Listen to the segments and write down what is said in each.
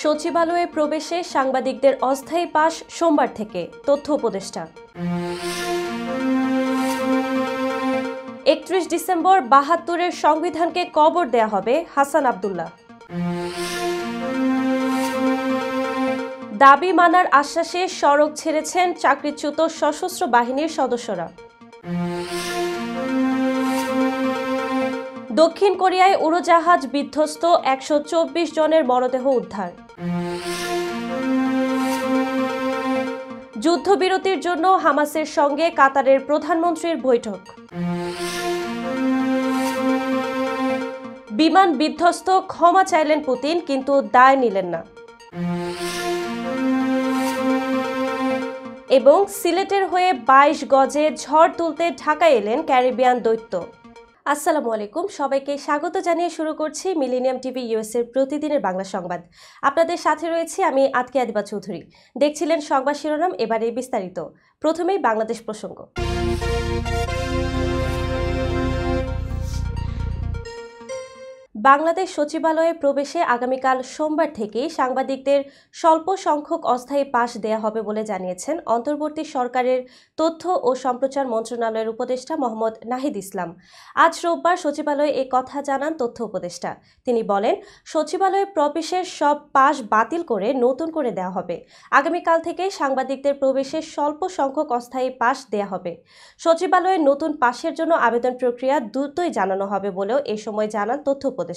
সচিবালয়ে প্রবেশে সাংবাদিকদের অস্থায়ী পাস সোমবার থেকে, তথ্য উপদেষ্টা। 31 ডিসেম্বর ৭২-এর সংবিধানকে কবর দেয়া হবে, হাসান আব্দুল্লাহ। দাবি মানার আশ্বাসে সড়ক ছেড়েছেন চাকরিচ্যুত সশস্ত্র বাহিনীর সদস্যরা। দক্ষিণ কোরিয়ায় উড়োজাহাজ বিধ্বস্ত, ১২৪ জনের মরদেহ উদ্ধার। যুদ্ধবিরতির জন্য হামাসের সঙ্গে কাতারের প্রধানমন্ত্রীর বৈঠক। বিমান বিধ্বস্ত, ক্ষমা চাইলেন পুতিন, কিন্তু দায় নিলেন না। এবং সিলেটের হয়ে ২২ গজে ঝড় তুলতে ঢাকায় এলেন ক্যারিবিয়ান দৈত্য। আসসালামু আলাইকুম, সবাইকে স্বাগত জানিয়ে শুরু করছি মিলেনিয়াম টিভি ইউএসের প্রতিদিনের বাংলা সংবাদ। আপনাদের সাথে রয়েছি আমি আতকিয়া দিবা চৌধুরী। দেখছিলেন সংবাদ শিরোনাম, এবারে বিস্তারিত। প্রথমেই বাংলাদেশ প্রসঙ্গ। বাংলাদেশ সচিবালয়ে প্রবেশে আগামীকাল সোমবার থেকেই সাংবাদিকদের স্বল্প সংখ্যক অস্থায়ী পাস দেয়া হবে বলে জানিয়েছেন অন্তর্বর্তী সরকারের তথ্য ও সম্প্রচার মন্ত্রণালয়ের উপদেষ্টা মোহাম্মদ নাহিদ ইসলাম। আজ রোববার সচিবালয়ে এ কথা জানান তথ্য উপদেষ্টা। তিনি বলেন, সচিবালয়ে প্রবেশের সব পাস বাতিল করে নতুন করে দেওয়া হবে। আগামীকাল থেকে সাংবাদিকদের প্রবেশে স্বল্প সংখ্যক অস্থায়ী পাস দেয়া হবে। সচিবালয়ে নতুন পাসের জন্য আবেদন প্রক্রিয়া দ্রুতই জানানো হবে বলেও এ সময় জানান তথ্য উপদেষ্টা।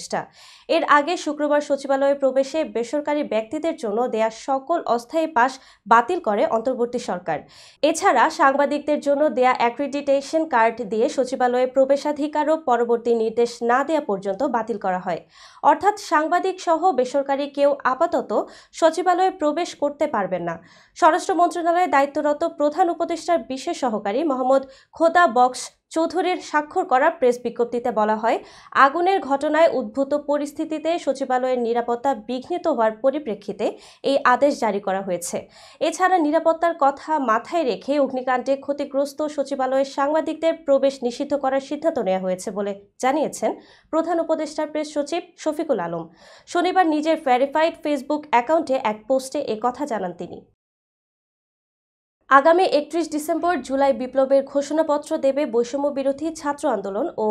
এর আগে শুক্রবার সচিবালয়ে প্রবেশে বেসরকারি ব্যক্তিদের জন্য দেয়া সকল অস্থায়ী পাস বাতিল করে অন্তর্বর্তী সরকার। এছাড়া সাংবাদিকদের জন্য দেয়া অ্যাক্রিডিটেশন কার্ড দিয়ে সচিবালয়ে প্রবেশাধিকারও পরবর্তী নির্দেশ না দেয়া পর্যন্ত বাতিল করা হয়। অর্থাৎ সাংবাদিক সহ বেসরকারি কেউ আপাতত সচিবালয়ে প্রবেশ করতে পারবেন না। স্বরাষ্ট্র মন্ত্রণালয়ে দায়িত্বরত প্রধান উপদেষ্টার বিশেষ সহকারী মোহাম্মদ খোদা বক্স চৌধুরীর স্বাক্ষর করা প্রেস বিজ্ঞপ্তিতে বলা হয়, আগুনের ঘটনায় উদ্ভূত পরিস্থিতিতে সচিবালয়ের নিরাপত্তা বিঘ্নিত হওয়ার পরিপ্রেক্ষিতে এই আদেশ জারি করা হয়েছে। এছাড়া নিরাপত্তার কথা মাথায় রেখে অগ্নিকাণ্ডে ক্ষতিগ্রস্ত সচিবালয়ের সাংবাদিকদের প্রবেশ নিষিদ্ধ করার সিদ্ধান্ত নেওয়া হয়েছে বলে জানিয়েছেন প্রধান উপদেষ্টার প্রেস সচিব শফিকুল আলম। শনিবার নিজের ভেরিফাইড ফেসবুক অ্যাকাউন্টে এক পোস্টে এ কথা জানান তিনি। আগামী ৩১ ডিসেম্বর জুলাই বিপ্লবের ঘোষণাপত্র দেবে বৈষম্য বিরোধী ছাত্র আন্দোলন ও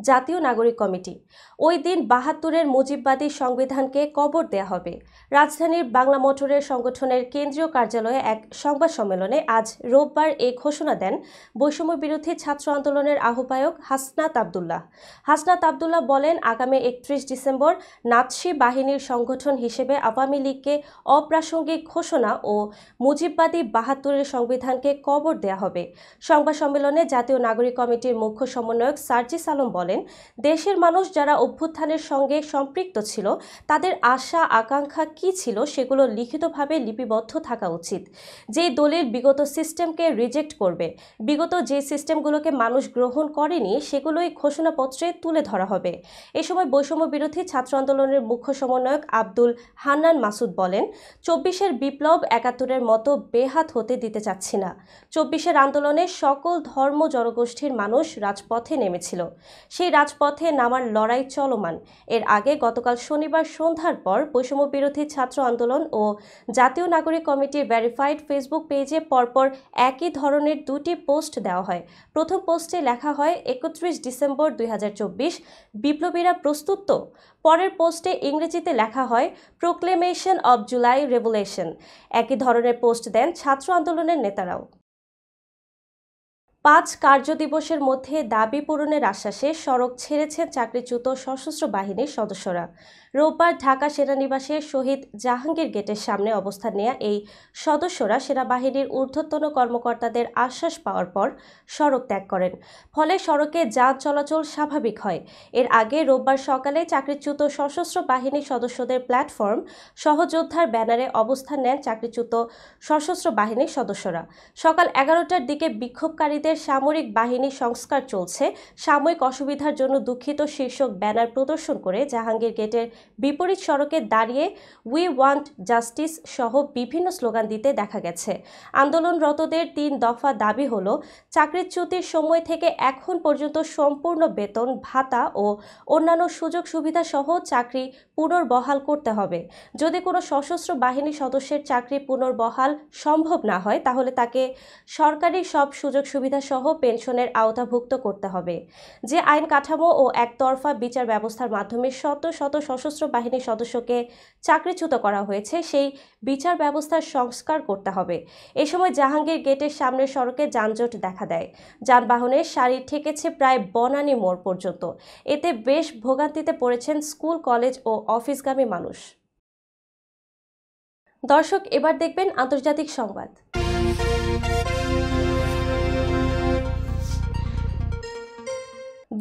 জাতীয় নাগরিক কমিটি। ওই দিন ৭২-এর মুজিববাদী সংবিধানকে কবর দেয়া হবে। রাজধানীর বাংলা মোটরের সংগঠনের কেন্দ্রীয় কার্যালয়ে এক সংবাদ সম্মেলনে আজ রোববার এ ঘোষণা দেন বৈষম্য বিরোধী ছাত্র আন্দোলনের আহ্বায়ক হাসনাত আব্দুল্লাহ। হাসনাত আব্দুল্লাহ বলেন, আগামী ৩১ ডিসেম্বর নাৎসি বাহিনীর সংগঠন হিসেবে আওয়ামী লীগকে অপ্রাসঙ্গিক ঘোষণা ও মুজিববাদী ৭২-এর সংবিধানকে কবর দেয়া হবে। সংবাদ সম্মেলনে জাতীয় নাগরিক কমিটির মুখ্য সমন্বয়ক সার্জিস আলম বলেন, দেশের মানুষ যারা অভ্যুত্থানের সঙ্গে সম্পৃক্ত ছিল তাদের আশা আকাঙ্ক্ষা কি ছিল সেগুলো লিখিতভাবে লিপিবদ্ধ থাকা উচিত। যেই দলিল বিগত সিস্টেমকে রিজেক্ট করবে, বিগত যে সিস্টেমগুলোকে মানুষ গ্রহণ করেনি সেগুলোই ঘোষণাপত্রে তুলে ধরা হবে। এ সময় বৈষম্য বিরোধী ছাত্র আন্দোলনের মুখ্য সমন্বয়ক আব্দুল হান্নান মাসুদ বলেন, ২৪-এর বিপ্লব ৭১-এর মতো বেহাত হতে দিতে চাচ্ছি না। ২৪-এর আন্দোলনে সকল ধর্ম জনগোষ্ঠীর মানুষ রাজপথে নেমেছিল। সেই রাজপথে নামার লড়াই চলমান। এর আগে গতকাল শনিবার সন্ধ্যার পর বৈষম্য বিরোধী ছাত্র আন্দোলন ও জাতীয় নাগরিক কমিটির ভেরিফাইড ফেসবুক পেজে পরপর একই ধরনের দুটি পোস্ট দেওয়া হয়। প্রথম পোস্টে লেখা হয়, ৩১ ডিসেম্বর ২০২৪, বিপ্লবীরা প্রস্তুত তো? পরের পোস্টে ইংরেজিতে লেখা হয়, প্রোক্লেমেশন অব জুলাই রেভলিউশন। একই ধরনের পোস্ট দেন ছাত্র আন্দোলনের নেতারাও। ৫ কার্যদিবসের মধ্যে দাবি পূরণের আশ্বাসে সড়ক ছেড়েছেন চাকরিচ্যুত সশস্ত্র বাহিনীর সদস্যরা। রোববার ঢাকা সেনানিবাসে শহীদ জাহাঙ্গীর গেটের সামনে অবস্থান নেয়া এই সদস্যরা সেনাবাহিনীর ঊর্ধ্বতন কর্মকর্তাদের আশ্বাস পাওয়ার পর সড়ক ত্যাগ করেন। ফলে সড়কে যান চলাচল স্বাভাবিক হয়। এর আগে রোববার সকালে চাকরিচ্যুত সশস্ত্র বাহিনীর সদস্যদের প্ল্যাটফর্ম সহযোদ্ধার ব্যানারে অবস্থান নেন চাকরিচ্যুত সশস্ত্র বাহিনীর সদস্যরা। সকাল ১১টার দিকে বিক্ষোভকারীদের গেটের সামরিক বাহিনী সংস্কার চলছে, সাময়িক অসুবিধার জন্য দুঃখিত শীর্ষক ব্যানার প্রদর্শন করে জাহাঙ্গীর গেটের বিপরীত সড়কে দাঁড়িয়ে উই ওয়ান্ট জাস্টিস সহ বিভিন্ন স্লোগান দিতে দেখা গেছে। আন্দোলনরতদের 3 দফা দাবি হলো চাকরিচ্যুতির সময় থেকে এখন পর্যন্ত সম্পূর্ণ বেতন, ভাতা ও অন্যান্য সুযোগ সুবিধা সহ চাকরি পুনর্বহাল করতে হবে। যদি কোনো সশস্ত্র বাহিনী সদস্যের চাকরি পুনর্বহাল সম্ভব না হয় তাহলে তাকে সরকারি সব সুযোগ সুবিধা সহ পেনশনের আওতাভুক্ত করতে হবে। যে আইন কাঠামো ও একতরফা বিচার ব্যবস্থার মাধ্যমে শত শত সশস্ত্র বাহিনীর সদস্যকে চাকরিচ্যুত করা হয়েছে সেই বিচার ব্যবস্থার সংস্কার করতে হবে। এ সময় জাহাঙ্গীর গেটের সামনের সড়কে যানজট দেখা দেয়। যানবাহনের সারি ঠেকেছে প্রায় বনানী মোড় পর্যন্ত। এতে বেশ ভোগান্তিতে পড়েছেন স্কুল, কলেজ ও অফিসগামী মানুষ। দর্শক, এবার দেখবেন আন্তর্জাতিক সংবাদ।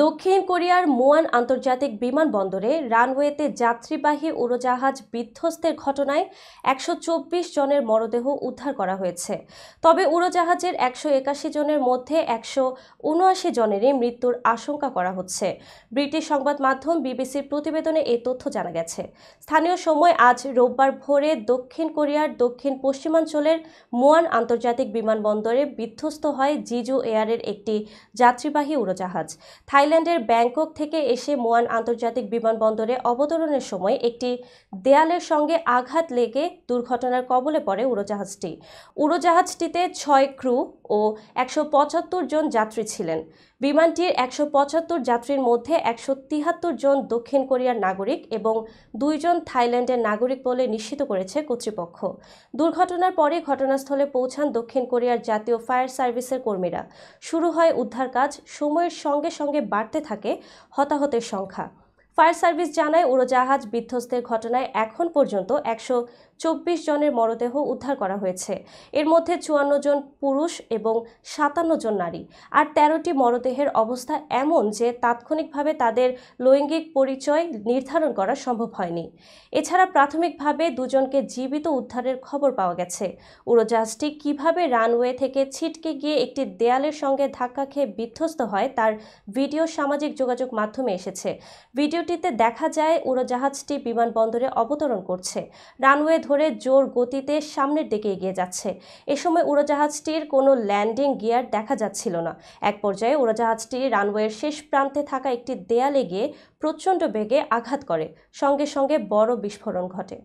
দক্ষিণ কোরিয়ার মুয়ান আন্তর্জাতিক বিমানবন্দরে রানওয়েতে যাত্রীবাহী উড়োজাহাজ বিধ্বস্তের ঘটনায় 124 জনের মরদেহ উদ্ধার করা হয়েছে। তবে উড়োজাহাজের 181 জনের মধ্যে 179 জনেরই মৃত্যুর আশঙ্কা করা হচ্ছে। ব্রিটিশ সংবাদ মাধ্যম বিবিসির প্রতিবেদনে এই তথ্য জানা গেছে। স্থানীয় সময় আজ রোববার ভোরে দক্ষিণ কোরিয়ার দক্ষিণ পশ্চিমাঞ্চলের মুয়ান আন্তর্জাতিক বিমানবন্দরে বিধ্বস্ত হয় জিজু এয়ারের একটি যাত্রীবাহী উড়োজাহাজ। থাইল্যান্ডের ব্যাংকক থেকে এসে মুয়ান আন্তর্জাতিক বিমানবন্দরে অবতরণের সময় একটি দেয়ালের সঙ্গে আঘাত লেগে দুর্ঘটনার কবলে পড়ে উড়োজাহাজটি। উড়োজাহাজটিতে 6 ক্রু ও 175 জন যাত্রী ছিলেন। বিমানটির 175 যাত্রীর মধ্যে 173 জন দক্ষিণ কোরিয়ার নাগরিক এবং 2 জন থাইল্যান্ডের নাগরিক বলে নিশ্চিত করেছে কর্তৃপক্ষ। দুর্ঘটনার পরে ঘটনাস্থলে পৌঁছান দক্ষিণ কোরিয়ার জাতীয় ফায়ার সার্ভিসের কর্মীরা। শুরু হয় উদ্ধার কাজ। সময়ের সঙ্গে সঙ্গে বাড়তে থাকে হতাহতের সংখ্যা। ফায়ার সার্ভিস জানায় উড়োজাহাজ বিধ্বস্তের ঘটনায় এখন পর্যন্ত 124 জনের মরদেহ উদ্ধার করা হয়েছে। এর মধ্যে 54 জন পুরুষ এবং 57 জন নারী। আর 13টি মরদেহের অবস্থা এমন যে তাৎক্ষণিকভাবে তাদের লৈঙ্গিক পরিচয় নির্ধারণ করা সম্ভব হয়নি। এছাড়া প্রাথমিকভাবে 2 জনকে জীবিত উদ্ধারের খবর পাওয়া গেছে। উড়োজাহাজটি কিভাবে রানওয়ে থেকে ছিটকে গিয়ে একটি দেয়ালের সঙ্গে ধাক্কা খেয়ে বিধ্বস্ত হয় তার ভিডিও সামাজিক যোগাযোগ মাধ্যমে এসেছে। ভিডিওটিতে দেখা যায় উড়োজাহাজটি বিমানবন্দরে অবতরণ করছে, রানওয়ে ধরে জোর গতিতে সামনের দিকে এগিয়ে যাচ্ছে। এ সময় উড়োজাহাজটির কোনো ল্যান্ডিং গিয়ার দেখা যাচ্ছিল না। এক পর্যায়ে উড়োজাহাজটি রানওয়ের শেষ প্রান্তে থাকা একটি দেয়ালে গিয়ে প্রচণ্ড বেগে আঘাত করে। সঙ্গে সঙ্গে বড় বিস্ফোরণ ঘটে।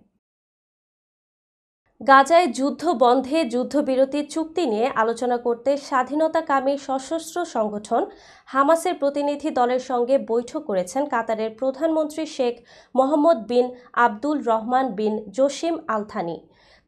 গাজায় যুদ্ধ বন্ধে যুদ্ধবিরতি চুক্তি নিয়ে আলোচনা করতে স্বাধীনতাকামী সশস্ত্র সংগঠন হামাসের প্রতিনিধি দলের সঙ্গে বৈঠক করেছেন কাতারের প্রধানমন্ত্রী শেখ মোহাম্মদ বিন আব্দুল রহমান বিন জসিম আল থানি।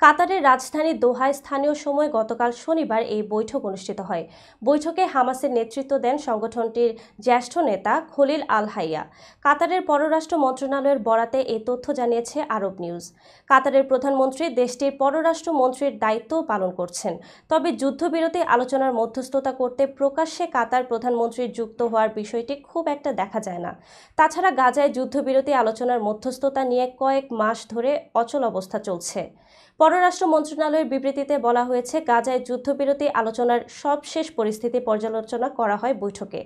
কাতারের রাজধানী দোহায় স্থানীয় সময় গতকাল শনিবার এই বৈঠক অনুষ্ঠিত হয়। বৈঠকে হামাসের নেতৃত্ব দেন সংগঠনটির জ্যেষ্ঠ নেতা খলিল আল হাইয়া। কাতারের পররাষ্ট্র মন্ত্রণালয়ের বরাতে এই তথ্য জানিয়েছে আরব নিউজ। কাতারের প্রধানমন্ত্রী দেশটির পররাষ্ট্র মন্ত্রীর দায়িত্বও পালন করছেন। তবে যুদ্ধবিরতি আলোচনার মধ্যস্থতা করতে প্রকাশ্যে কাতার প্রধানমন্ত্রীর যুক্ত হওয়ার বিষয়টি খুব একটা দেখা যায় না। তাছাড়া গাজায় যুদ্ধবিরতি আলোচনার মধ্যস্থতা নিয়ে কয়েক মাস ধরে অচল অবস্থা চলছে। পররাষ্ট্র মন্ত্রণালয়ের বিবৃতিতে বলা হয়েছে, গাজায় যুদ্ধবিরতি আলোচনার সবশেষ পরিস্থিতি পর্যালোচনা করা হয় বৈঠকে।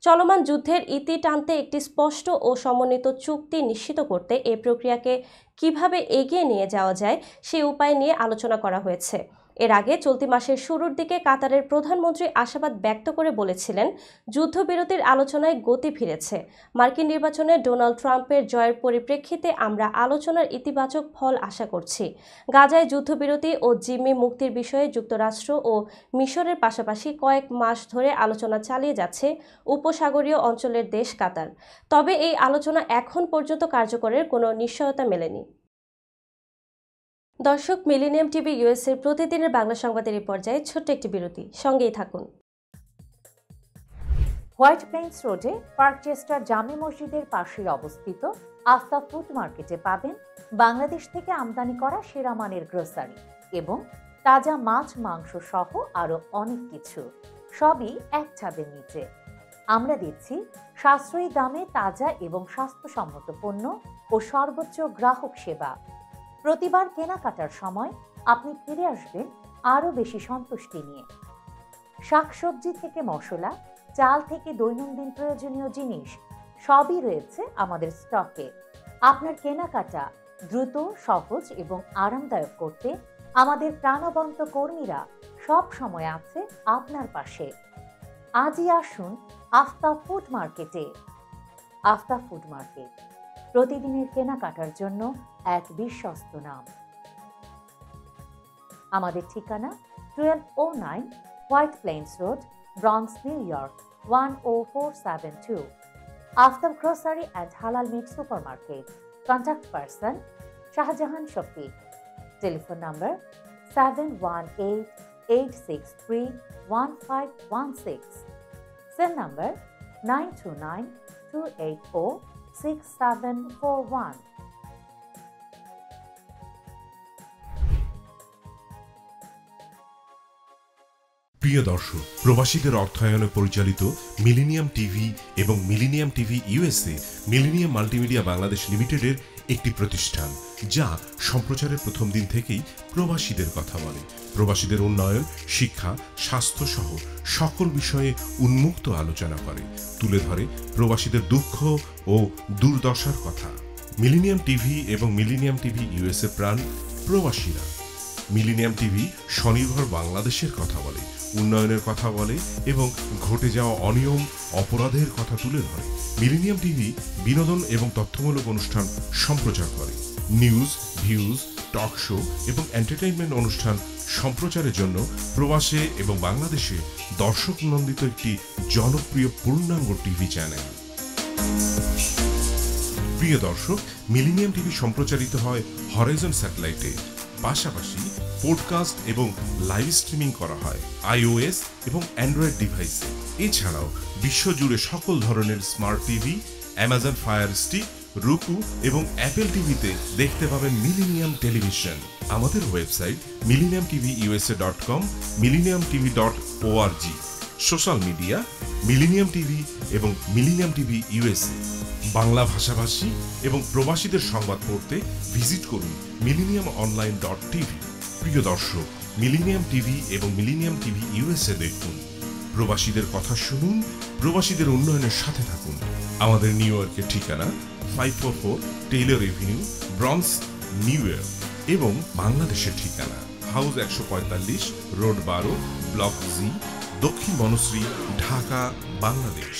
চলমান যুদ্ধের ইতি টানতে একটি স্পষ্ট ও সমন্বিত চুক্তি নিশ্চিত করতে এই প্রক্রিয়াকে কিভাবে এগিয়ে নিয়ে যাওয়া যায় সেই উপায় নিয়ে আলোচনা করা হয়েছে। এর আগে চলতি মাসের শুরুর দিকে কাতারের প্রধানমন্ত্রী আশাবাদ ব্যক্ত করে বলেছিলেন, যুদ্ধবিরতির আলোচনায় গতি ফিরেছে। মার্কিন নির্বাচনে ডোনাল্ড ট্রাম্পের জয়ের পরিপ্রেক্ষিতে আমরা আলোচনার ইতিবাচক ফল আশা করছি। গাজায় যুদ্ধবিরতি ও জিম্মি মুক্তির বিষয়ে যুক্তরাষ্ট্র ও মিশরের পাশাপাশি কয়েক মাস ধরে আলোচনা চালিয়ে যাচ্ছে উপসাগরীয় অঞ্চলের দেশ কাতার। তবে এই আলোচনা এখন পর্যন্ত কার্যকরের কোনো নিশ্চয়তা মেলেনি। দর্শক, মিলেনিয়াম টিভি ইউএসএর প্রতিদিনের বাংলা সংবাদের এই পর্যায়ে ছোট্ট একটি বিরতি, সঙ্গেই থাকুন। হোয়াইট প্লেন্স রোডে পার্কচেস্টার জামে মসজিদের পাশে অবস্থিত আস্থা ফুড মার্কেটে পাবেন বাংলাদেশ থেকে আমদানি করা সেরা মানের গ্রোসারি এবং তাজা মাছ, মাংস সহ আরো অনেক কিছু, সবই এক ছাদের নিচে। আমরা দিচ্ছি সাশ্রয়ী দামে তাজা এবং স্বাস্থ্যসম্মত পণ্য ও সর্বোচ্চ গ্রাহক সেবা। প্রতিবার কেনাকাটার সময় আপনি ফিরে আসবেন আরও বেশি সন্তুষ্টি নিয়ে। শাকসবজি থেকে মশলা, চাল থেকে দৈনন্দিন প্রয়োজনীয় জিনিস সবই রয়েছে আমাদের স্টকে। আপনার কেনাকাটা দ্রুত, সহজ এবং আরামদায়ক করতে আমাদের প্রাণবন্ত কর্মীরা সব সময় আছে আপনার পাশে। আজই আসুন আফতাব ফুড মার্কেটে। আফতাব ফুড মার্কেট প্রতিদিনের কেনাকাটার জন্য এক বিশ্বস্ত নাম। আমাদের ঠিকানা 1209 White Plains Road, Bronx, New York 10472। Aftab Grocery and Halal Meat Supermarket. Contact person Shahjahan Shafiq. Telephone number 7188631516। Cell number 9292846741। প্রিয় দর্শক, প্রবাসীদের অর্থায়নে পরিচালিত মিলেনিয়াম টিভি এবং Millennium TV USA Millennium Multimedia Bangladesh লিমিটেডের একটি প্রতিষ্ঠান, যা সম্প্রচারের প্রথম দিন থেকেই প্রবাসীদের কথা বলে। প্রবাসীদের উন্নয়ন, শিক্ষা, স্বাস্থ্য সহ সকল বিষয়ে উন্মুক্ত আলোচনা করে, তুলে ধরে প্রবাসীদের দুঃখ ও দুর্দশার কথা। মিলেনিয়াম টিভি এবং মিলেনিয়াম টিভি ইউএসএ প্রাণ প্রবাসীরা। মিলেনিয়াম টিভি স্বনির্ভর বাংলাদেশের কথা বলে, উন্নয়নের কথা বলে এবং ঘটে যাওয়া অনিয়ম, অপরাধের কথা তুলে ধরে। মিলেনিয়াম টিভি বিনোদন এবং তথ্যমূলক অনুষ্ঠান সম্প্রচার করে। নিউজ, ভিউজ, টক শো এবং এন্টারটেইনমেন্ট অনুষ্ঠান সম্প্রচারের জন্য প্রবাসে এবং বাংলাদেশে দর্শক নন্দিত একটি জনপ্রিয় পূর্ণাঙ্গ টিভি চ্যানেল। প্রিয় দর্শক, মিলেনিয়াম টিভি সম্প্রচারিত হয় হরাইজন স্যাটেলাইটে, পাশাপাশি পডকাস্ট এবং লাইভ স্ট্রিমিং করা হয় iOS এবং অ্যান্ড্রয়েড ডিভাইসে। এছাড়াও বিশ্বজুড়ে সকল ধরনের smart TV, Amazon fire stick, রুকু এবং অ্যাপেল টিভিতে দেখতে পাবেন মিলেনিয়াম টেলিভিশন। আমাদের website millenniumtvusa.com, millenniumtv.org। Social media millennium TV এবং মিলেনিয়াম টিভি ইউএসএ। বাংলা ভাষাভাষী এবং প্রবাসীদের সংবাদ পড়তে ভিজিট করুন millenniumonline.tv। প্রিয় দর্শক, মিলেনিয়াম টিভি এবং মিলেনিয়াম টিভি ইউএসএ দেখুন। প্রবাসীদের কথা শুনুন, প্রবাসীদের উন্নয়নের সাথে থাকুন। আমাদের নিউ ইয়র্কের ঠিকানা 544 Taylor Avenue, Bronx, New York এবং বাংলাদেশের ঠিকানা হাউস 145, রোড 12, ব্লক জি, দক্ষিণ বনশ্রী, ঢাকা, বাংলাদেশ।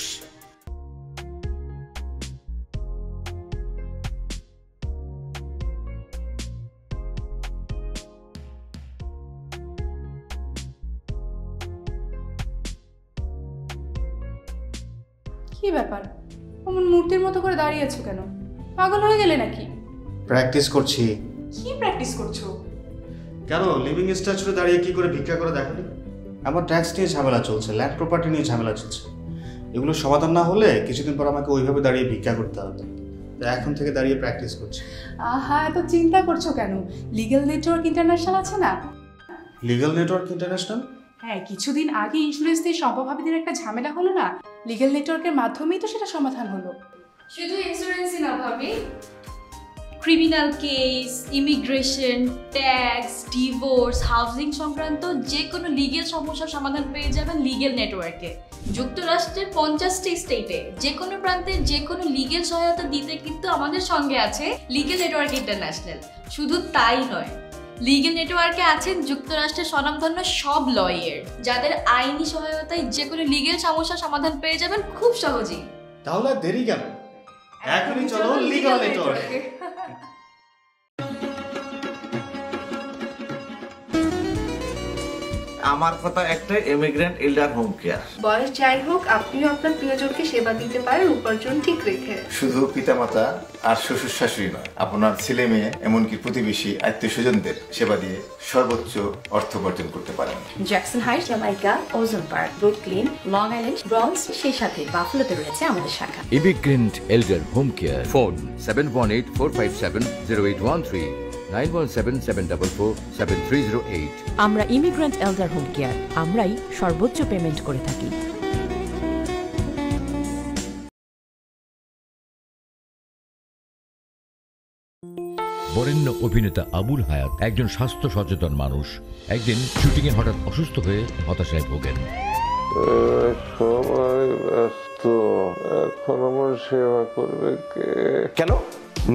কি ব্যাপার, অমন মূর্তির মতো করে দাঁড়িয়ে আছো কেন? পাগল হয়ে গেলে নাকি? প্র্যাকটিস করছি। কি প্র্যাকটিস করছো? কেন লিভিং স্ট্যাচুরে দাঁড়িয়ে কি করে ভিক্ষা করে দেখালি? আমার ট্যাক্স নিয়ে ঝামেলা চলছে, ল্যান্ড প্রপার্টি নিয়ে ঝামেলা চলছে। এগুলো সমাধান না হলে কিছুদিন পর আমাকে ওইভাবে দাঁড়িয়ে ভিক্ষা করতে হবে। তো এখন থেকে দাঁড়িয়ে প্র্যাকটিস করছি। আহা, এত চিন্তা করছো কেন? লিগ্যাল নেটওয়ার্ক ইন্টারন্যাশনাল আছে না? Legal network international? হ্যাঁ, কিছুদিন আগে ইন্স্যুরেন্স দিয়ে সম্পভাবীদের একটা ঝামেলা হলো না, লিগ্যাল নেটওয়ার্কের মাধ্যমেই তো সেটা সমাধান হলো। শুধু ইন্স্যুরেন্সই না ভাবি, criminal case, immigration, tax, divorce, housing সংক্রান্ত যে কোনো লিগ্যাল সমস্যার সমাধান পেয়ে যাবেন লিগ্যাল নেটওয়ার্কে। যুক্তরাষ্ট্রের 50টি স্টেটে যে কোনো প্রান্তে যে কোনো লিগ্যাল সহায়তা দিতে কিন্তু আমাদের সঙ্গে আছে লিগ্যাল নেটওয়ার্ক ইন্টারন্যাশনাল। শুধু তাই নয়, লিগ্যাল নেটওয়ার্কে আছেন যুক্তরাষ্ট্রের স্বনামধন্য সব লয়ার, যাদের আইনি সহায়তায় যে কোনো লিগ্যাল সমস্যার সমাধান পেয়ে যাবেন খুব সহজেই। তাহলে দেরি কেন? এখনই চলো লিগ্যাল নেটওয়ার্কে। আমার কথা একটাই, ইমিগ্রেন্ট এল্ডার হোম কেয়ার। বয়স যাই হোক, আপনিও আপনার প্রিয়জনকে সেবা দিতে পারেন উপার্জন ঠিক রেখে। শুধু পিতামাতা আর শ্বশুর শাশুড়ি নয়, আপনার ছেলে মেয়ে এমনকি প্রতিবেশী আত্মীয় স্বজনদের সেবা দিয়ে সর্বোচ্চ অর্থ উপার্জন করতে পারেন। জ্যাকসন হাইটস, জামাইকা, ওজন park, Brooklyn, long island, Bronx, সেই সাথে বাফলোতে রয়েছে আমাদের শাখা। Immigrant এল্ডার home care. ফোন 7184570813, 9177447308। আমরা ইমিগ্রেন্ট এল্ডার হোম কেয়ার, আমরাই সর্বোচ্চ পেমেন্ট করে থাকি। বরেণ্য অভিনেতা আবুল হায়াত একজন স্বাস্থ্য সচেতন মানুষ। একদিন শুটিংয়ে হঠাৎ অসুস্থ হয়ে হতাশায় ভোগেন। সবাই ব্যস্ত, এখন আমার সেবা করবে কে? কেন?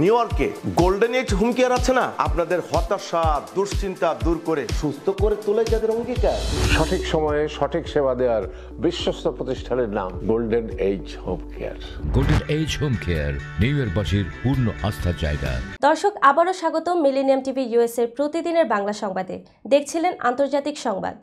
নিউ ইয়র্কে গোল্ডেন এজ হোম কেয়ার আছে না, আপনাদের হতাশা দুশ্চিন্তা দূর করে সুস্থ করে তোলে যাদের অঙ্গীকার। সঠিক সময়ে সঠিক সেবা দেওয়ার বিশ্বস্ত প্রতিষ্ঠানের নাম Golden Age Home Care. Golden Age Home Care New ইয়র্কবাসীর পূর্ণ আস্থার জায়গা। দর্শক, আবারও স্বাগত মিলেনিয়াম টিভি ইউএস এর প্রতিদিনের বাংলা সংবাদে। দেখছিলেন আন্তর্জাতিক সংবাদ।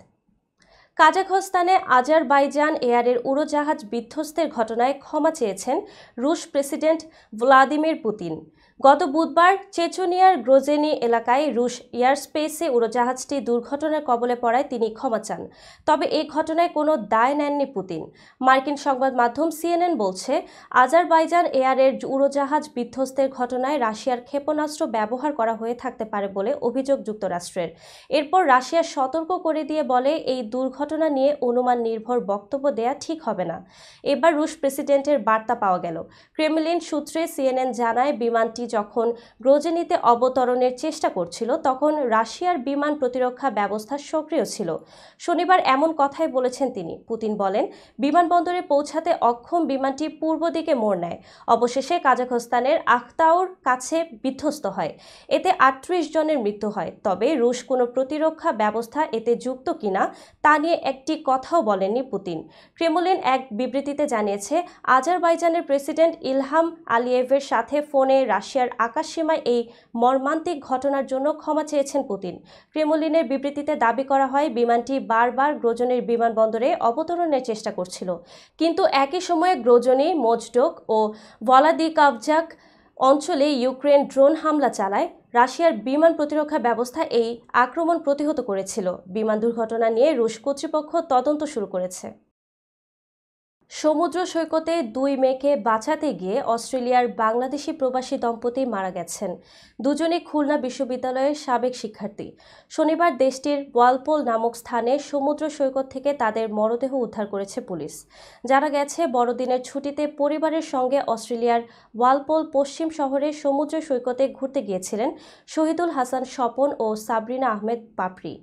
কাজাখস্তানে আজারবাইজান এয়ারের উড়োজাহাজ বিধ্বস্তের ঘটনায় ক্ষমা চেয়েছেন রুশ প্রেসিডেন্ট ভ্লাদিমির পুতিন। গত বুধবার চেচনিয়ার গ্রোজেনি এলাকায় রুশ এয়ারস্পেসে উড়োজাহাজটি দুর্ঘটনার কবলে পড়ায় তিনি ক্ষমা চান। তবে এই ঘটনায় কোনো দায় নেননি পুতিন। মার্কিন সংবাদ মাধ্যম সিএনএন বলছে, আজারবাইজান এয়ারের উড়োজাহাজ বিধ্বস্তের ঘটনায় রাশিয়ার ক্ষেপণাস্ত্র ব্যবহার করা হয়ে থাকতে পারে বলে অভিযোগ যুক্তরাষ্ট্রের। এরপর রাশিয়া সতর্ক করে দিয়ে বলে, এই দুর্ঘটনা নিয়ে অনুমান নির্ভর বক্তব্য দেয়া ঠিক হবে না। এবার রুশ প্রেসিডেন্টের বার্তা পাওয়া গেল। ক্রেমলিন সূত্রে সিএনএন জানায়, বিমানটি যখন গ্রোজেনিতে অবতরণের চেষ্টা করছিল তখন রাশিয়ার বিমান প্রতিরক্ষা ব্যবস্থা সক্রিয় ছিল। শনিবার এমন কথাই বলেছেন তিনি। পুতিন বলেন, বিমানবন্দরে পৌঁছাতে অক্ষম বিমানটি পূর্ব দিকে মোড় নেয়। অবশেষে কাজাখস্তানের আখতাউর কাছে বিধ্বস্ত হয়। এতে 38 জনের মৃত্যু হয়। তবে রুশ কোনো প্রতিরক্ষা ব্যবস্থা এতে যুক্ত কিনা তা নিয়ে একটি কথাও বলেননি পুতিন। ক্রেমলিন এক বিবৃতিতে জানিয়েছে, আজারবাইজানের প্রেসিডেন্ট ইলহাম আলিয়েভের সাথে ফোনে রাশিয়ার আকাশসীমায় এই মর্মান্তিক ঘটনার জন্য ক্ষমা চেয়েছেন পুতিন। ক্রেমলিনের বিবৃতিতে দাবি করা হয়, বিমানটি বারবার গ্রোজনির বিমানবন্দরে অবতরণের চেষ্টা করছিল, কিন্তু একই সময়ে গ্রোজনি, মোজডোক ও ভলাদিকাভজাক অঞ্চলে ইউক্রেন ড্রোন হামলা চালায়। রাশিয়ার বিমান প্রতিরক্ষা ব্যবস্থা এই আক্রমণ প্রতিহত করেছিল। বিমান দুর্ঘটনা নিয়ে রুশ কর্তৃপক্ষ তদন্ত শুরু করেছে। সমুদ্র সৈকতে 2 মেয়েকে বাঁচাতে গিয়ে অস্ট্রেলিয়ার বাংলাদেশি প্রবাসী দম্পতি মারা গেছেন। দুজনেই খুলনা বিশ্ববিদ্যালয়ের সাবেক শিক্ষার্থী। শনিবার দেশটির ওয়ালপোল নামক স্থানে সমুদ্র সৈকত থেকে তাদের মরদেহ উদ্ধার করেছে পুলিশ। জানা গেছে, বড়দিনের ছুটিতে পরিবারের সঙ্গে অস্ট্রেলিয়ার ওয়ালপোল পশ্চিম শহরে সমুদ্র সৈকতে ঘুরতে গিয়েছিলেন শহীদুল হাসান স্বপন ও সাবরিনা আহমেদ পাপড়ি।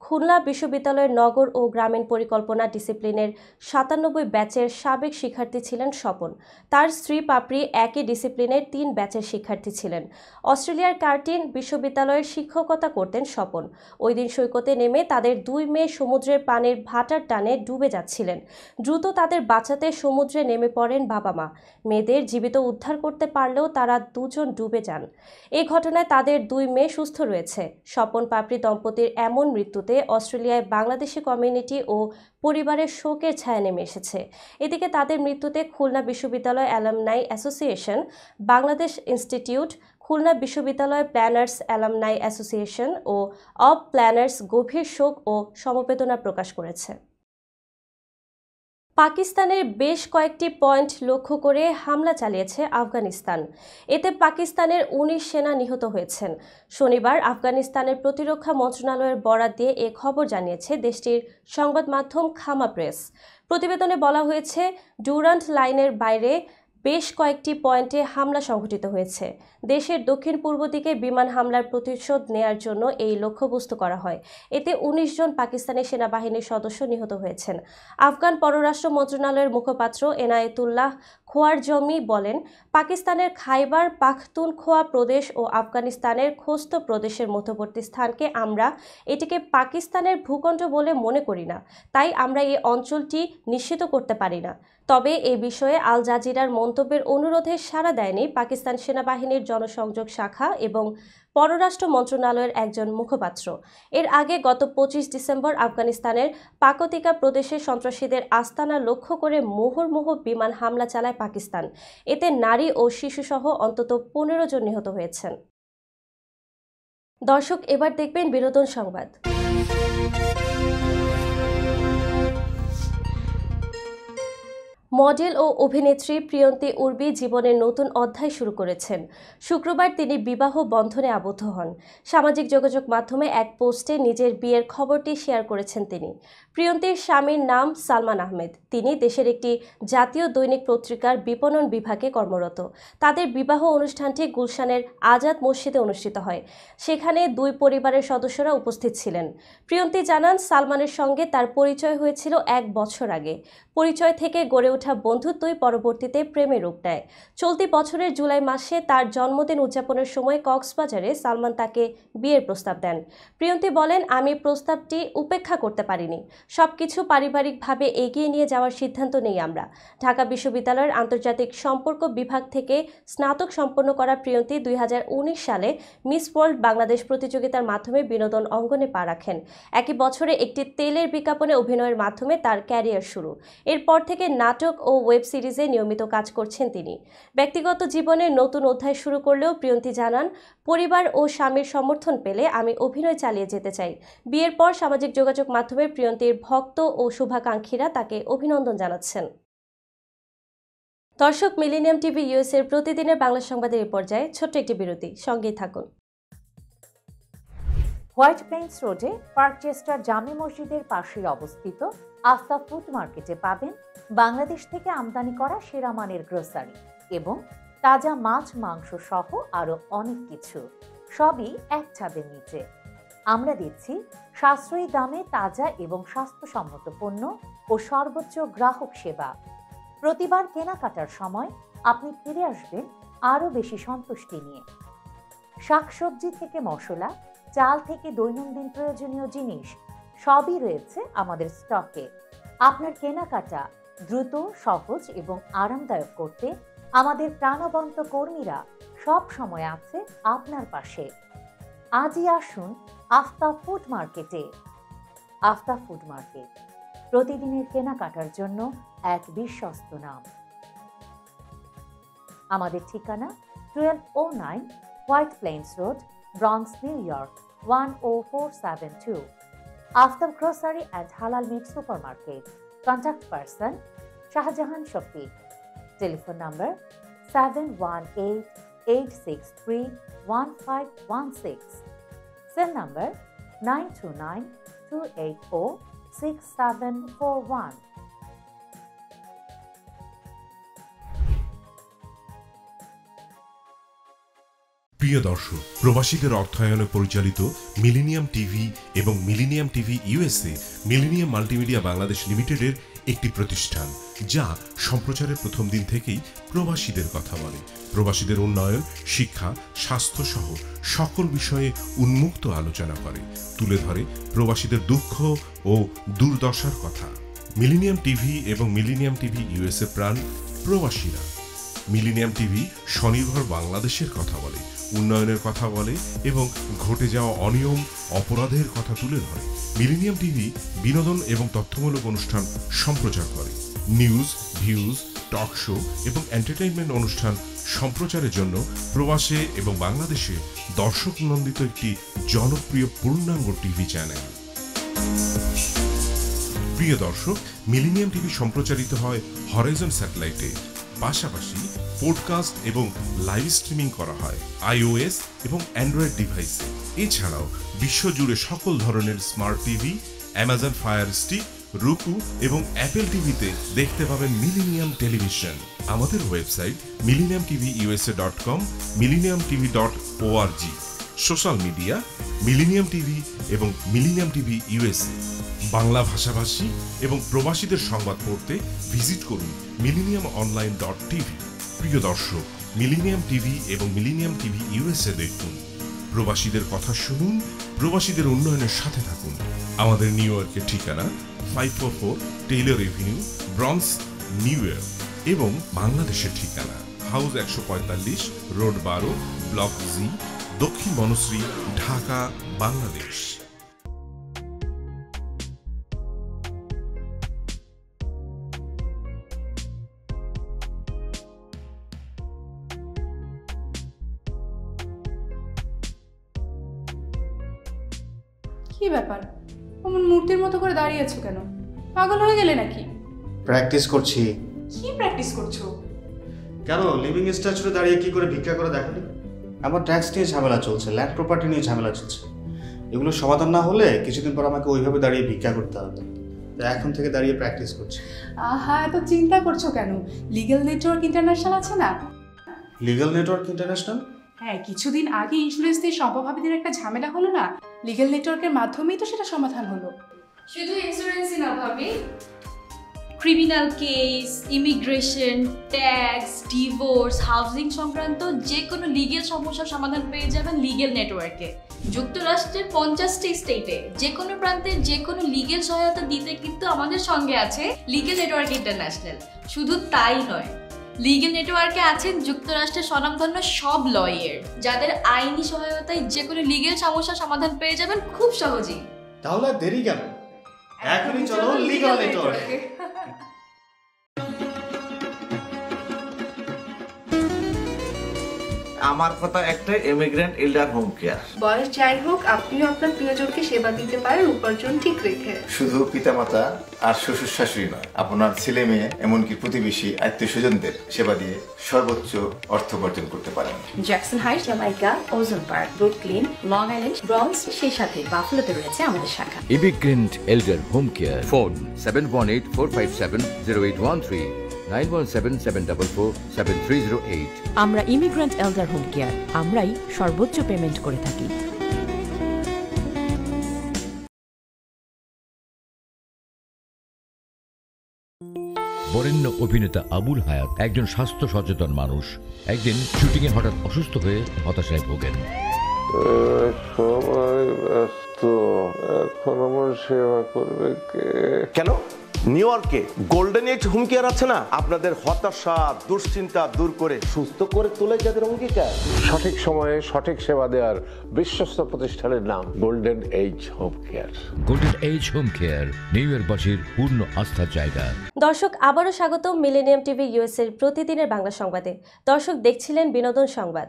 খুলনা বিশ্ববিদ্যালয়ের নগর ও গ্রামীণ পরিকল্পনা ডিসিপ্লিনের 97 ব্যাচের সাবেক শিক্ষার্থী ছিলেন স্বপন। তার স্ত্রী পাপড়ি একই ডিসিপ্লিনের 3 ব্যাচের শিক্ষার্থী ছিলেন। অস্ট্রেলিয়ার কার্টিন বিশ্ববিদ্যালয়ের শিক্ষকতা করতেন স্বপন। ওই দিন সৈকতে নেমে তাদের 2 মেয়ে সমুদ্রের পানির ভাটার টানে ডুবে যাচ্ছিলেন। দ্রুত তাদের বাঁচাতে সমুদ্রে নেমে পড়েন বাবা মা। মেয়েদের জীবিত উদ্ধার করতে পারলেও তারা 2 জন ডুবে যান। এই ঘটনায় তাদের 2 মেয়ে সুস্থ রয়েছে। স্বপন পাপড়ি দম্পতির এমন মৃত্যুতে অস্ট্রেলিয়ায় বাংলাদেশি কমিউনিটি ও পরিবারের শোকের ছায়া নেমে এসেছে। এদিকে তাদের মৃত্যুতে খুলনা বিশ্ববিদ্যালয় alumni association, Bangladesh institute, Khulna বিশ্ববিদ্যালয় প্ল্যানার্স অ্যালামনাই অ্যাসোসিয়েশন ও অব প্ল্যানার্স গভীর শোক ও সমবেদনা প্রকাশ করেছে। পাকিস্তানের বেশ কয়েকটি পয়েন্ট লক্ষ্য করে হামলা চালিয়েছে আফগানিস্তান। এতে পাকিস্তানের 19 সেনা নিহত হয়েছেন। শনিবার আফগানিস্তানের প্রতিরক্ষা মন্ত্রণালয়ের বরাত দিয়ে এ খবর জানিয়েছে দেশটির সংবাদ মাধ্যম খামা প্রেস। প্রতিবেদনে বলা হয়েছে, ডুরান্ট লাইনের বাইরে বেশ কয়েকটি পয়েন্টে হামলা সংঘটিত হয়েছে। দেশের দক্ষিণ পূর্ব দিকে বিমান হামলার প্রতিশোধ নেয়ার জন্য এই লক্ষ্যবস্তু করা হয়। এতে 19 জন পাকিস্তানি সেনাবাহিনীর সদস্য নিহত হয়েছেন। আফগান পররাষ্ট্র মন্ত্রণালয়ের মুখপাত্র এনায়েতুল্লাহ খোয়ারজমি বলেন, পাকিস্তানের খাইবার পাখতুনখোয়া প্রদেশ ও আফগানিস্তানের খোস্ত প্রদেশের মধ্যবর্তী স্থানকে আমরা এটিকে পাকিস্তানের ভূখণ্ড বলে মনে করি না, তাই আমরা এই অঞ্চলটি নিশ্চিত করতে পারি না। তবে এ বিষয়ে আল জাজিরার মন্তব্যের অনুরোধে সাড়া দেয়নি পাকিস্তান সেনাবাহিনীর জনসংযোগ শাখা এবং পররাষ্ট্র মন্ত্রণালয়ের একজন মুখপাত্র। এর আগে গত 25 ডিসেম্বর আফগানিস্তানের পাকতিকা প্রদেশে সন্ত্রাসীদের আস্তানা লক্ষ্য করে মুহুর্মুহু বিমান হামলা চালায় পাকিস্তান। এতে নারী ও শিশুসহ অন্তত 15 জন নিহত হয়েছেন। দর্শক, এবার দেখবেন বিনোদন সংবাদ। মডেল ও অভিনেত্রী প্রিয়ন্তী উর্বি জীবনের নতুন অধ্যায় শুরু করেছেন। শুক্রবার তিনি বিবাহ বন্ধনে আবদ্ধ হন। সামাজিক যোগাযোগ মাধ্যমে এক পোস্টে নিজের বিয়ের খবরটি শেয়ার করেছেন তিনি। প্রিয়ন্তীর স্বামীর নাম সালমান আহমেদ। তিনি দেশের একটি জাতীয় দৈনিক পত্রিকার বিপণন বিভাগে কর্মরত। তাদের বিবাহ অনুষ্ঠানটি গুলশানের আজাদ মসজিদে অনুষ্ঠিত হয়। সেখানে দুই পরিবারের সদস্যরা উপস্থিত ছিলেন। প্রিয়ন্তী জানান, সালমানের সঙ্গে তার পরিচয় হয়েছিল 1 বছর আগে। পরিচয় থেকে গড়ে ওঠা বন্ধুত্বই পরবর্তীতে প্রেমে রূপ নেয়। চলতি বছরের জুলাই মাসে তার জন্মদিন উদযাপনের সময় কক্সবাজারে সালমান তাকে বিয়ের প্রস্তাব দেন। প্রিয়ন্তী বলেন, আমি প্রস্তাবটি উপেক্ষা করতে পারিনি। সবকিছু পারিবারিকভাবে এগিয়ে নিয়ে যাওয়ার সিদ্ধান্ত নেই আমরা। ঢাকা বিশ্ববিদ্যালয়ের আন্তর্জাতিক সম্পর্ক বিভাগ থেকে স্নাতক সম্পন্ন করা প্রিয়ন্তী 2019 সালে মিস ওয়ার্ল্ড বাংলাদেশ প্রতিযোগিতার মাধ্যমে বিনোদন অঙ্গনে পা রাখেন। একই বছরে একটি তেলের বিজ্ঞাপনে অভিনয়ের মাধ্যমে তার ক্যারিয়ার শুরু। এরপর থেকে নাটক ও ওয়েব সিরিজে নিয়মিত কাজ করছেন তিনি। ব্যক্তিগত জীবনে নতুন অধ্যায় শুরু করলেও প্রিয়ন্তী জানান, পরিবার ও স্বামীর সমর্থন পেলে আমি অভিনয় চালিয়ে যেতে চাই। বিয়ের পর সামাজিক যোগাযোগ মাধ্যমে প্রিয়ন্তীর ভক্ত ও শুভাকাঙ্ক্ষীরা তাকে অভিনন্দন জানাচ্ছেন। দর্শক, মিলেনিয়াম টিভি ইউএস এর প্রতিদিনের বাংলা সংবাদের এই পর্যায়ে ছোট্ট একটি বিরতি, সঙ্গেই থাকুন। হোয়াইট প্লেন্স রোডে পার্কচেস্টার জামে মসজিদের পাশেই অবস্থিত আফতাব ফুড মার্কেটে পাবেন বাংলাদেশ থেকে আমদানি করা সেরা মানের গ্রোসারি এবং তাজা মাছ মাংস সহ আরো অনেক কিছু, সবই এক ছাদের নিচে। আমরা দিচ্ছি সাশ্রয়ী দামে তাজা এবং স্বাস্থ্যসম্মত পণ্য ও সর্বোচ্চ গ্রাহক সেবা। প্রতিবার কেনাকাটার সময় আপনি ফিরে আসবেন আরো বেশি সন্তুষ্টি নিয়ে। শাকসবজি থেকে মশলা, চাল থেকে দৈনন্দিন প্রয়োজনীয় জিনিস সবই রয়েছে আমাদের স্টকে। আপনার কেনাকাটা দ্রুত, সহজ এবং আরামদায়ক করতে আমাদের প্রাণবন্ত কর্মীরা সব সময় আছে আপনার পাশে। আজই আসুন আফতাব ফুড মার্কেটে। আফতাব ফুড মার্কেট, প্রতিদিনের কেনাকাটার জন্য এক বিশ্বস্ত নাম। আমাদের ঠিকানা 1209 White Plains Road, Bronx, New York 10472। Aftab Grocery and Halal Meat Supermarket. Contact person Shahjahan Shafiq. Telephone number 7188631516। Cell number 9292846741। প্রিয় দর্শক, প্রবাসীদের অর্থায়নে পরিচালিত মিলেনিয়াম টিভি এবং Millennium TV USA Millennium Multimedia Bangladesh লিমিটেডের একটি প্রতিষ্ঠান, যা সম্প্রচারের প্রথম দিন থেকেই প্রবাসীদের কথা বলে। প্রবাসীদের উন্নয়ন, শিক্ষা, স্বাস্থ্য সহ সকল বিষয়ে উন্মুক্ত আলোচনা করে, তুলে ধরে প্রবাসীদের দুঃখ ও দুর্দশার কথা। মিলেনিয়াম টিভি এবং মিলেনিয়াম টিভি ইউএসএ প্রাণ প্রবাসীরা। মিলেনিয়াম টিভি স্বনির্ভর বাংলাদেশের কথা বলে, উন্নয়নের কথা বলে এবং ঘটে যাওয়া অনিয়ম, অপরাধের কথা তুলে ধরে। মিলেনিয়াম টিভি বিনোদন এবং তথ্যমূলক অনুষ্ঠান সম্প্রচার করে। নিউজ, ভিউজ, টক শো এবং এন্টারটেইনমেন্ট অনুষ্ঠান সম্প্রচারের জন্য প্রবাসে এবং বাংলাদেশে দর্শক নন্দিত একটি জনপ্রিয় পূর্ণাঙ্গ টিভি চ্যানেল। প্রিয় দর্শক, মিলেনিয়াম টিভি সম্প্রচারিত হয় হরাইজন স্যাটেলাইটে। পাশাপাশি পডকাস্ট এবং লাইভ স্ট্রিমিং করা হয় iOS এবং অ্যান্ড্রয়েড ডিভাইসে। এছাড়াও বিশ্বজুড়ে সকল ধরনের smart TV, Amazon fire stick, রুকু এবং অ্যাপেল টিভিতে দেখতে পাবেন মিলেনিয়াম টেলিভিশন। আমাদের website millenniumtvusa.com, millenniumtv.org। Social media millennium TV এবং মিলেনিয়াম টিভি ইউএসএ। বাংলা ভাষাভাষী এবং প্রবাসীদের সংবাদ পড়তে ভিজিট করুন millenniumonline.tv। প্রিয় দর্শক, মিলেনিয়াম টিভি এবং মিলেনিয়াম টিভি ইউএসএ দেখুন। প্রবাসীদের কথা শুনুন, প্রবাসীদের উন্নয়নের সাথে থাকুন। আমাদের নিউ ইয়র্কের ঠিকানা 544 Taylor Avenue, Bronx, New York এবং বাংলাদেশের ঠিকানা হাউস 145, রোড 12, ব্লক জি, দক্ষিণ বনশ্রী, ঢাকা, বাংলাদেশ। কি ব্যাপার, অমন মূর্তির মতো করে দাঁড়িয়ে আছো কেন? পাগল হয়ে গেলে নাকি? প্র্যাকটিস করছি, কি প্র্যাকটিস করছো? কেন লিভিং স্ট্রাকচারে দাঁড়িয়ে কি করে ভিক্ষা করে দেখো? আমার ট্যাক্স নিয়ে ঝামেলা চলছে, ল্যান্ড প্রপার্টি নিয়ে ঝামেলা চলছে। এগুলো সমাধান না হলে কিছুদিন পর আমাকে ওইভাবে দাঁড়িয়ে ভিক্ষা করতে হবে। তাই এখন থেকে দাঁড়িয়ে প্র্যাকটিস করছি। এত চিন্তা করছো কেন? লিগ্যাল নেটওয়ার্ক ইন্টারন্যাশনাল আছে না? Legal network international? হ্যাঁ, কিছুদিন আগে ইন্স্যুরেন্স দিয়ে সম্পভাবীদের একটা ঝামেলা হলো না, লিগ্যাল নেটওয়ার্কের মাধ্যমেই তো সেটা সমাধান হলো। শুধু ইন্স্যুরেন্সই না ভাবি, criminal case, immigration, tax, divorce, housing সংক্রান্ত যে কোনো লিগেল সমস্যার সমাধান পেয়ে যাবেন লিগেল নেটওয়ার্কে। যুক্তরাষ্ট্রের 50টি স্টেটে যে কোনো প্রান্তে যে কোনো লিগেল সহায়তা দিতে কিন্তু আমাদের সঙ্গে আছে লিগেল নেটওয়ার্ক ইন্টারন্যাশনাল। শুধু তাই নয়, লিগেল নেটওয়ার্কে আছেন যুক্তরাষ্ট্রের স্বনামধন্য সব লয়ার, যাদের আইনি সহায়তায় যে কোনো লিগেল সমস্যার সমাধান পেয়ে যাবেন খুব সহজেই। তাহলে দেরি কেন? এখনই চলো লিগ্যাল নেটওয়ার্কে। আমার কথা একটা, ইমিগ্রেন্ট এল্ডার হোম কেয়ার। বয়স যাই হোক, আপনিও আপনার প্রিয়জনকে সেবা দিতে পারেন উপার্জন ঠিক রেখে। শুধু পিতামাতা আর শ্বশুর শাশুড়ি নয়, আপনার ছেলে মেয়ে এমনকি প্রতিবেশী আত্মীয় স্বজনদের সেবা দিয়ে সর্বোচ্চ অর্থ উপার্জন করতে পারেন। জ্যাকসন হাইট, জামাইকা, ওজন park, Brooklyn, long island, bronze, সেই সাথে বাফলোতে রয়েছে আমাদের শাখা। Immigrant এল্ডার home care. ফোন 7184570813, 9177447308। আমরা ইমিগ্রেন্ট এল্ডার হোম কেয়ার, আমরাই সর্বোচ্চ পেমেন্ট করে থাকি। বরেণ্য অভিনেতা আবুল হায়াত একজন স্বাস্থ্য সচেতন মানুষ। একদিন শুটিংয়ে হঠাৎ অসুস্থ হয়ে হতাশায় ভোগেন। সবাই ব্যস্ত, এখন আমার সেবা করবে কে? কেন নিউ ইয়র্কে গোল্ডেন এজ হোম কেয়ার আছে না, আপনাদের হতাশা দুশ্চিন্তা দূর করে সুস্থ করে তোলে যাদের অঙ্গীকার। সঠিক সময়ে সঠিক সেবা দেওয়ার বিশ্বস্ত প্রতিষ্ঠানের নাম Golden Age Home Care. Golden Age Home Care New ইয়র্কবাসীর পূর্ণ আস্থার জায়গা। দর্শক, আবারও স্বাগত মিলেনিয়াম টিভি ইউএস এর প্রতিদিনের বাংলা সংবাদে। দর্শক, দেখছিলেন বিনোদন সংবাদ।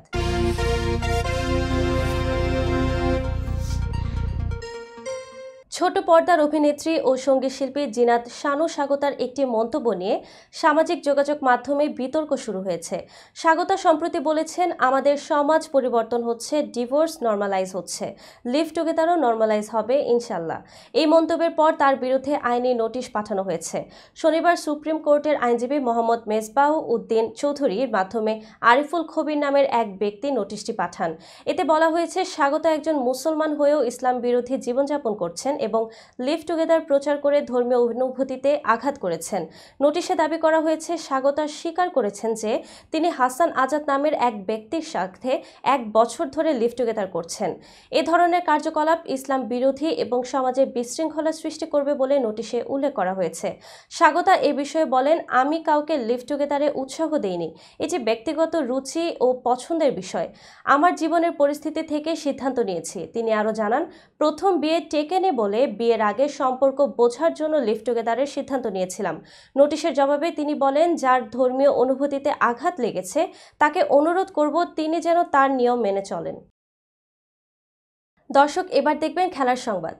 ছোট পর্দার অভিনেত্রী ও সঙ্গীত শিল্পী জিনাত শানু স্বাগতার একটি মন্তব্য নিয়ে সামাজিক যোগাযোগ মাধ্যমে বিতর্ক শুরু হয়েছে। স্বাগতা সম্প্রতি বলেছেন, আমাদের সমাজ পরিবর্তন হচ্ছে, ডিভোর্স নর্মালাইজ হচ্ছে, লিভ টুগেদারও নর্মালাইজ হবে ইনশাল্লাহ। এই মন্তব্যের পর তার বিরুদ্ধে আইনি নোটিশ পাঠানো হয়েছে। শনিবার সুপ্রিম কোর্টের আইনজীবী মোহাম্মদ মেজবাহ উদ্দিন চৌধুরীর মাধ্যমে আরিফুল খবির নামের এক ব্যক্তি নোটিশটি পাঠান। এতে বলা হয়েছে, স্বাগতা একজন মুসলমান হয়েও ইসলাম বিরোধী জীবনযাপন করছেন এবং লিভ টুগেদার প্রচার করে ধর্মীয় অনুভূতিতে আঘাত করেছেন। নোটিশে দাবি করা হয়েছে, স্বাগতা স্বীকার করেছেন যে তিনি হাসান আজাদ নামের এক ব্যক্তির সাথে 1 বছর ধরে লিভ টুগেদার করছেন। এ ধরনের কার্যকলাপ ইসলাম বিরোধী এবং সমাজে বিশৃঙ্খলা সৃষ্টি করবে বলে নোটিশে উল্লেখ করা হয়েছে। স্বাগতা এ বিষয়ে বলেন, আমি কাউকে লিভ টুগেদারে উৎসাহ দেইনি, এটি ব্যক্তিগত রুচি ও পছন্দের বিষয়, আমার জীবনের পরিস্থিতি থেকে সিদ্ধান্ত নিয়েছি। তিনি আরও জানান, প্রথম বিয়ে টেকেনে বলে বিয়ের আগে সম্পর্ক বোঝার জন্য লিভ টুগেদারের সিদ্ধান্ত নিয়েছিলাম। নোটিশের জবাবে তিনি বলেন, যার ধর্মীয় অনুভূতিতে আঘাত লেগেছে তাকে অনুরোধ করব তিনি যেন তার নিয়ম মেনে চলেন। দর্শক, এবার দেখবেন খেলার সংবাদ।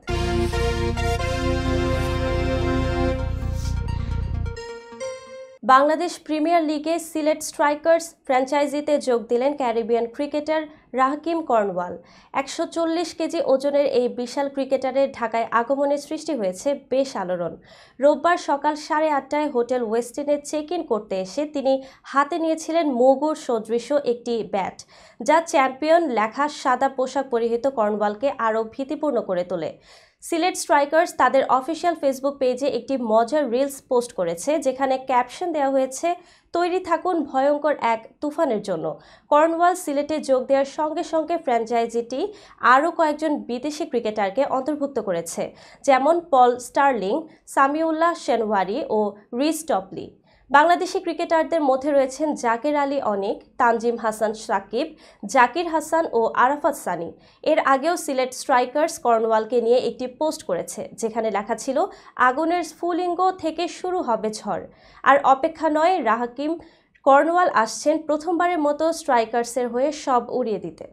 বাংলাদেশ প্রিমিয়ার লিগে সিলেট স্ট্রাইকার্স ফ্র্যাঞ্চাইজিতে যোগ দিলেন Caribbean cricketer Rahkeem Cornwall. 140 KG ওজনের এই বিশাল ক্রিকেটারের ঢাকায় আগমনের সৃষ্টি হয়েছে বেশ আলোড়ন। রোববার সকাল 8:30টায় হোটেল ওয়েস্টিনে চেক ইন করতে এসে তিনি হাতে নিয়েছিলেন মুগুর সদৃশ একটি ব্যাট, যা চ্যাম্পিয়ন লেখা সাদা পোশাক পরিহিত কর্নওয়ালকে আরও ভীতিপূর্ণ করে তোলে। সিলেট স্ট্রাইকার্স তাদের অফিসিয়াল ফেসবুক পেজে একটি মজার রিলস পোস্ট করেছে, যেখানে ক্যাপশন দেওয়া হয়েছে, তৈরি থাকুন ভয়ঙ্কর এক তুফানের জন্য। কর্নওয়াল সিলেটে যোগ দেওয়ার সঙ্গে সঙ্গে ফ্র্যাঞ্চাইজিটি আরও কয়েকজন বিদেশি ক্রিকেটারকে অন্তর্ভুক্ত করেছে, যেমন পল স্টার্লিং, সামিউল্লাহ শেনওয়ারি ও রিস টপলি। বাংলাদেশি ক্রিকেটারদের মধ্যে রয়েছেন জাকের আলী অনিক, তানজিম হাসান সাকিব, জাকির হাসান ও আরাফাত সানি। এর আগেও সিলেট স্ট্রাইকার্স কর্নওয়ালকে নিয়ে একটি পোস্ট করেছে, যেখানে লেখা ছিল, আগুনের স্ফুলিঙ্গ থেকে শুরু হবে ঝড়। আর অপেক্ষা নয়, রাকিম কর্নওয়াল আসছেন প্রথমবারের মতো স্ট্রাইকার্সের হয়ে সব উড়িয়ে দিতে।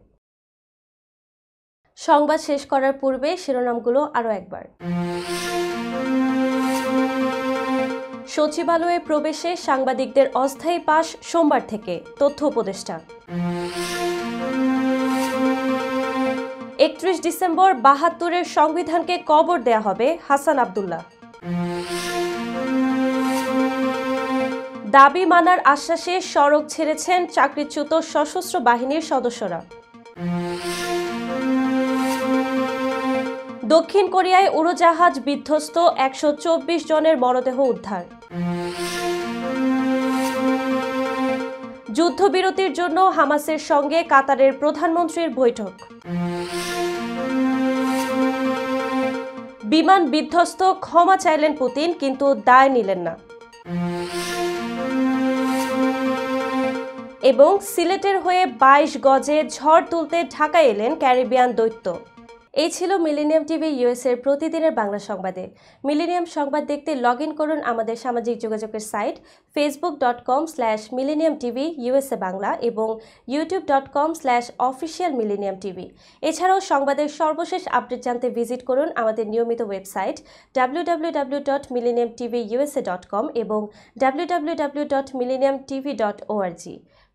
সংবাদ শেষ করার পূর্বে শিরোনামগুলো আরও একবার। সচিবালয়ে প্রবেশে সাংবাদিকদের অস্থায়ী পাস সোমবার থেকে, তথ্য উপদেষ্টা। 31 ডিসেম্বর ৭২-এর সংবিধানকে কবর দেয়া হবে, হাসান আব্দুল্লাহ। দাবি মানার আশ্বাসে সড়ক ছেড়েছেন চাকরিচ্যুত সশস্ত্র বাহিনীর সদস্যরা। দক্ষিণ কোরিয়ায় উড়োজাহাজ বিধ্বস্ত, ১২৪ জনের মরদেহ উদ্ধার। যুদ্ধবিরতির জন্য হামাসের সঙ্গে কাতারের প্রধানমন্ত্রীর বৈঠক। বিমান বিধ্বস্ত, ক্ষমা চাইলেন পুতিন, কিন্তু দায় নিলেন না। এবং সিলেটের হয়ে ২২ গজে ঝড় তুলতে ঢাকায় এলেন ক্যারিবিয়ান দৈত্য। এই ছিল মিলেনিয়াম টিভি ইউএস এর প্রতিদিনের বাংলা সংবাদে। মিলেনিয়াম সংবাদ দেখতে লগ ইন করুন আমাদের সামাজিক যোগাযোগের সাইট facebook.com/millenniumtv/USA বাংলা এবং youtube.com/officialmillenniumtv। এছাড়াও সংবাদের সর্বশেষ আপডেট জানতে ভিজিট করুন আমাদের নিয়মিত ওয়েবসাইট www.millenniumtvusa.com এবং www.millenniumtv.org।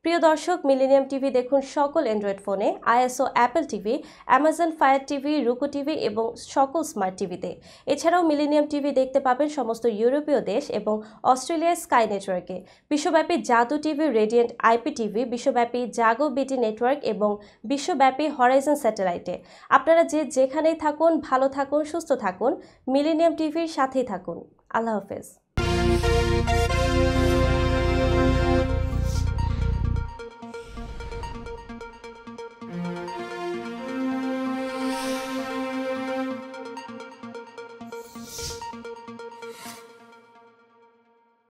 প্রিয় দর্শক, মিলেনিয়াম টিভি দেখুন সকল অ্যান্ড্রয়েড ফোনে, ISO Apple TV, Amazon fire TV, রুকু টিভি এবং সকল স্মার্ট টিভিতে। এছাড়াও মিলেনিয়াম টিভি দেখতে পাবেন সমস্ত ইউরোপীয় দেশ এবং অস্ট্রেলিয়ার স্কাই নেটওয়ার্কে, বিশ্বব্যাপী জাদু টিভি, রেডিয়েন্ট আইপি টিভি, বিশ্বব্যাপী জাগো বিটি নেটওয়ার্ক এবং বিশ্বব্যাপী হরাইজন স্যাটেলাইটে। আপনারা যেখানেই থাকুন, ভালো থাকুন, সুস্থ থাকুন, মিলেনিয়াম টিভির সাথেই থাকুন। আল্লাহ হাফেজ।